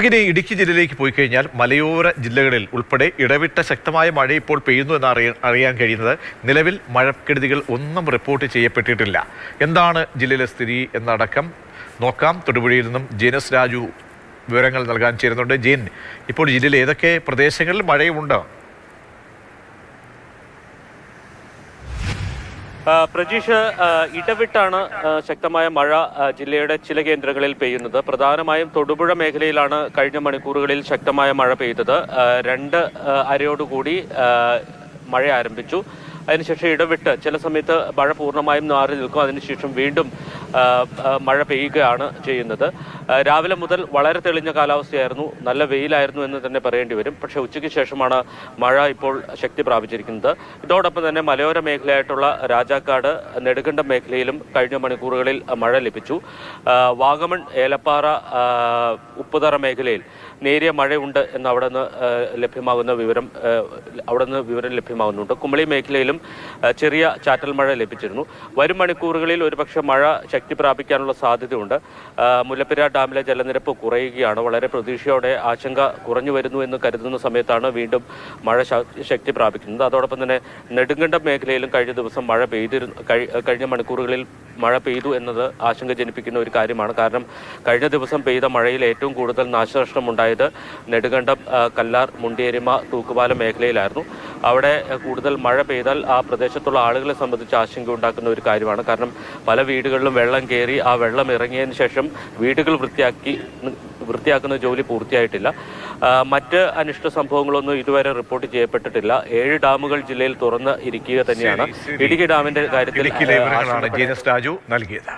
ഇനി ഇടുക്കി ജില്ലയിലേക്ക് പോയി കഴിഞ്ഞാൽ മലയോര ജില്ലകളിൽ ഉൾപ്പെടെ ഇടവിട്ട ശക്തമായ മഴ ഇപ്പോൾ പെയ്യുന്നു എന്ന് അറിയാൻ കഴിയുന്നത്. നിലവിൽ മഴക്കെടുതികൾ ഒന്നും റിപ്പോർട്ട് ചെയ്യപ്പെട്ടിട്ടില്ല. എന്താണ് ജില്ലയിലെ സ്ഥിതി എന്നടക്കം നോക്കാം. തൊടുപുഴയിൽ നിന്നും ജെനസ് രാജു വിവരങ്ങൾ നൽകാൻ ചേരുന്നുണ്ട്. ജെയിൻ, ഇപ്പോൾ ജില്ലയിൽ ഏതൊക്കെ പ്രദേശങ്ങളിൽ മഴയുണ്ട്? പ്രജീഷ്, ഇടവിട്ടാണ് ശക്തമായ മഴ ജില്ലയുടെ ചില കേന്ദ്രങ്ങളിൽ പെയ്യുന്നത്. പ്രധാനമായും തൊടുപുഴ മേഖലയിലാണ് കഴിഞ്ഞ മണിക്കൂറുകളിൽ ശക്തമായ മഴ പെയ്തത്. 2 അരയോടുകൂടി മഴ ആരംഭിച്ചു. അതിനുശേഷം ഇടവിട്ട് ചില സമയത്ത് മഴ പൂർണ്ണമായും മാറി നിൽക്കും. അതിനുശേഷം വീണ്ടും മഴ പെയ്യുകയാണ് ചെയ്യുന്നത്. രാവിലെ മുതൽ വളരെ തെളിഞ്ഞ കാലാവസ്ഥയായിരുന്നു, നല്ല വെയിലായിരുന്നു എന്ന് തന്നെ പറയേണ്ടി വരും. പക്ഷേ ഉച്ചയ്ക്ക് ശേഷമാണ് മഴ ഇപ്പോൾ ശക്തി പ്രാപിച്ചിരിക്കുന്നത്. ഇതോടൊപ്പം തന്നെ മലയോര മേഖലയായിട്ടുള്ള രാജാക്കാട്, നെടുങ്കണ്ടം മേഖലയിലും കഴിഞ്ഞ മണിക്കൂറുകളിൽ മഴ ലഭിച്ചു. വാഗമൺ, ഏലപ്പാറ, ഉപ്പുതറ മേഖലയിൽ നേരിയ മഴയുണ്ട് എന്ന് അവിടെ നിന്ന് വിവരം ലഭ്യമാകുന്നുണ്ട്. കുമളി മേഖലയിലും ചെറിയ ചാറ്റൽ മഴ ലഭിച്ചിരുന്നു. വരും മണിക്കൂറുകളിൽ ഒരുപക്ഷെ മഴ ശക്തി പ്രാപിക്കാനുള്ള സാധ്യതയുണ്ട്. മുല്ലപ്പെരിയാർ ഡാമിലെ ജലനിരപ്പ് കുറയുകയാണ്. വളരെ പ്രതീക്ഷയോടെ ആശങ്ക കുറഞ്ഞു വരുന്നു എന്ന് കരുതുന്ന സമയത്താണ് വീണ്ടും മഴ ശക്തി പ്രാപിക്കുന്നത്. അതോടൊപ്പം തന്നെ നെടുങ്കണ്ടം മേഖലയിലും കഴിഞ്ഞ മണിക്കൂറുകളിൽ മഴ പെയ്തു എന്നത് ആശങ്ക ജനിപ്പിക്കുന്ന ഒരു കാര്യമാണ്. കാരണം കഴിഞ്ഞ ദിവസം പെയ്ത മഴയിൽ ഏറ്റവും കൂടുതൽ നാശനഷ്ടമുണ്ടായത് നെടുങ്കണ്ടം, കല്ലാർ, മുണ്ടിയേരിമ, തൂക്കുപാലം മേഖലയിലായിരുന്നു. അവിടെ കൂടുതൽ മഴ പെയ്താൽ ആ പ്രദേശത്തുള്ള ആളുകളെ സംബന്ധിച്ച് ആശങ്ക ഉണ്ടാക്കുന്ന ഒരു കാര്യമാണ്. കാരണം പല വീടുകളിലും വെള്ളം കയറി ആ വെള്ളം ഇറങ്ങിയതിന് ശേഷം വീടുകൾ വൃത്തിയാക്കുന്ന ജോലി പൂർത്തിയായിട്ടില്ല. മറ്റ് അനിഷ്ട സംഭവങ്ങളൊന്നും ഇതുവരെ റിപ്പോർട്ട് ചെയ്യപ്പെട്ടിട്ടില്ല. 7 ഡാമുകൾ ജില്ലയിൽ തുറന്ന് ഇരിക്കുക തന്നെയാണ്. ഇടുക്കി ഡാമിന്റെ കാര്യത്തിൽ ജെനസ് രാജു നൽകിയത്.